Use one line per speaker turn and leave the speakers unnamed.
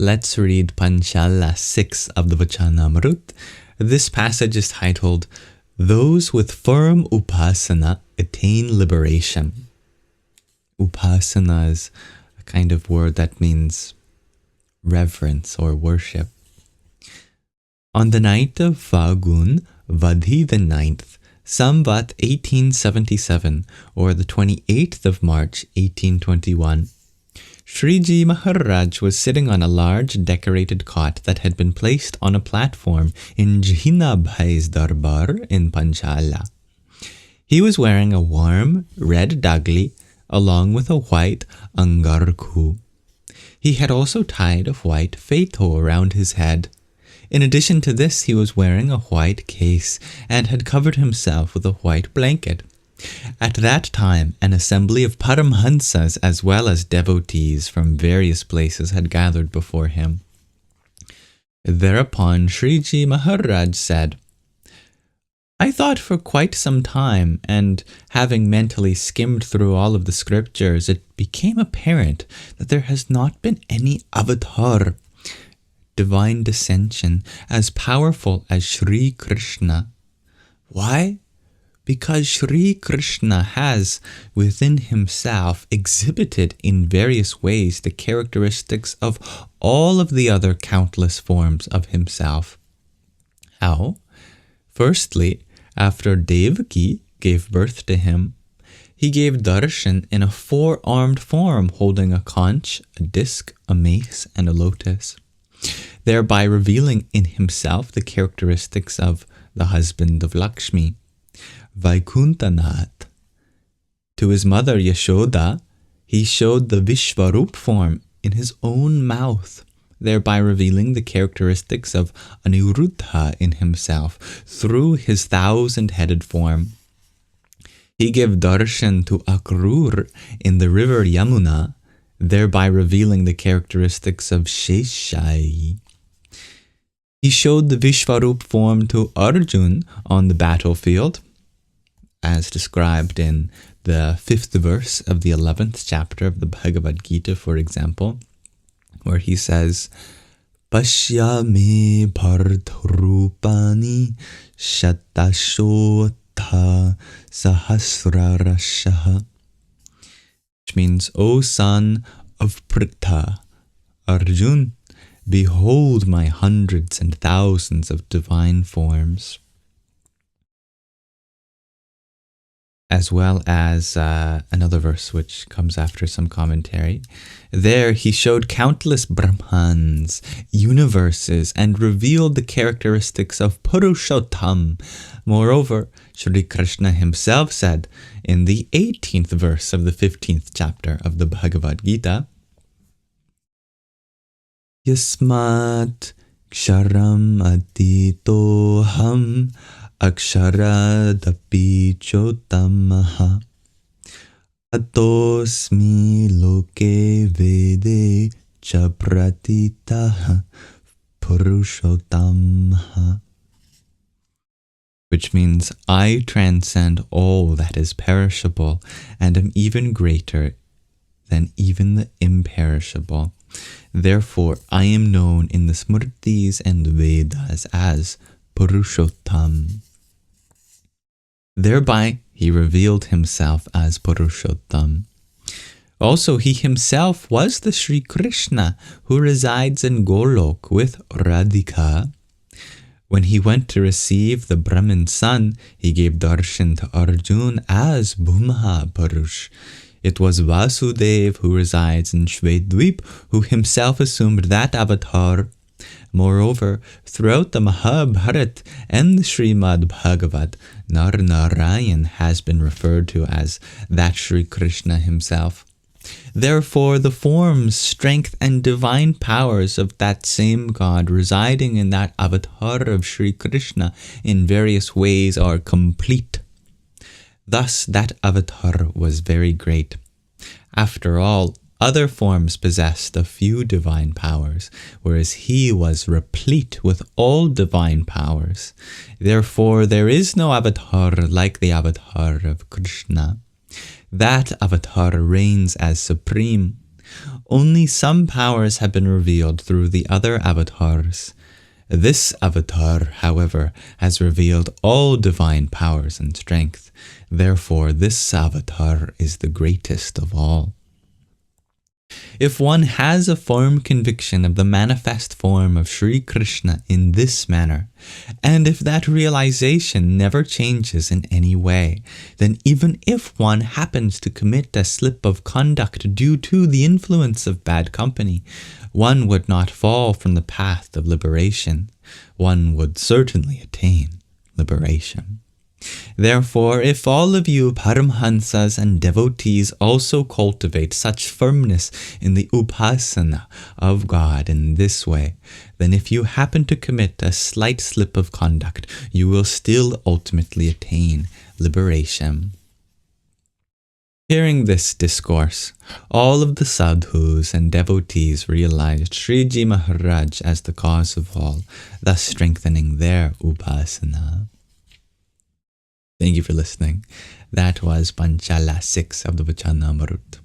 Let's read Panchālā 6 of the Vachanāmrut. This passage is titled, Those with firm Upāsanā attain liberation. Upāsanā is a kind of word that means reverence or worship. On the night of Phagun, Vadhi the 9th, Samvat 1877, or the 28th of March 1821, Shriji Maharaj was sitting on a large decorated cot that had been placed on a platform in Jhina Bhai's darbar in Panchālā. He was wearing a warm red dagli along with a white angarkhu. He had also tied a white phaeto around his head. In addition to this, he was wearing a white case and had covered himself with a white blanket. At that time, an assembly of Paramhansas as well as devotees from various places had gathered before him. Thereupon Shriji Maharaj said, I thought for quite some time, and having mentally skimmed through all of the scriptures, it became apparent that there has not been any avatar, divine descension, as powerful as Shri Krishna. Why? Because Shri Krishna has within himself exhibited in various ways the characteristics of all of the other countless forms of himself. How? Firstly, after Devaki gave birth to him, he gave darshan in a four-armed form holding a conch, a disc, a mace, and a lotus, thereby revealing in himself the characteristics of the husband of Lakshmi, Vaikuntanath. To his mother Yashoda, he showed the Vishvarup form in his own mouth, thereby revealing the characteristics of Aniruddha in himself through his 1,000-headed form. He gave darshan to Akshar in the river Yamuna, thereby revealing the characteristics of Sheshai. He showed the Vishvarup form to Arjun on the battlefield, as described in the 5th verse of the 11th chapter of the Bhagavad Gita, for example, where he says, Pashya me bhardrupani shatashotha sahasrarashaha, which means, O son of Pritha, Arjun, behold my hundreds and thousands of divine forms. As well as another verse which comes after some commentary. There he showed countless Brahmans, universes, and revealed the characteristics of Purushottam. Moreover, Shri Krishna himself said in the 18th verse of the 15th chapter of the Bhagavad Gita, Yasmat ksharam atitoham Akshara-dapi chotamaha atosmi loke vede cha pratitaha Purushottam, which means, I transcend all that is perishable and am even greater than even the imperishable. Therefore, I am known in the Smritis and Vedas as Purushottam. Thereby, he revealed himself as Purushottam. Also, he himself was the Shri Krishna who resides in Golok with Radhika. When he went to receive the Brahmin's son, he gave darshan to Arjun as Bhumha Purush. It was Vasudev who resides in Shvedvip who himself assumed that avatar. Moreover, throughout the Mahabharata and the Srimad Bhagavat, Narayan has been referred to as that Shri Krishna himself. Therefore, the forms, strength, and divine powers of that same God residing in that avatar of Shri Krishna in various ways are complete. Thus, that avatar was very great. After all, other forms possessed a few divine powers, whereas he was replete with all divine powers. Therefore, there is no avatar like the avatar of Krishna. That avatar reigns as supreme. only some powers have been revealed through the other avatars. This avatar, however, has revealed all divine powers and strength. Therefore, this avatar is the greatest of all. If one has a firm conviction of the manifest form of Shri Krishna in this manner, and if that realization never changes in any way, then even if one happens to commit a slip of conduct due to the influence of bad company, one would not fall from the path of liberation. One would certainly attain liberation. Therefore, if all of you Paramhansas and devotees also cultivate such firmness in the Upāsanā of God in this way, then if you happen to commit a slight slip of conduct, you will still ultimately attain liberation. Hearing this discourse, all of the sadhus and devotees realized Sriji Maharaj as the cause of all, thus strengthening their Upāsanā. Thank you for listening. That was Panchālā 6 of the Vachanāmrut.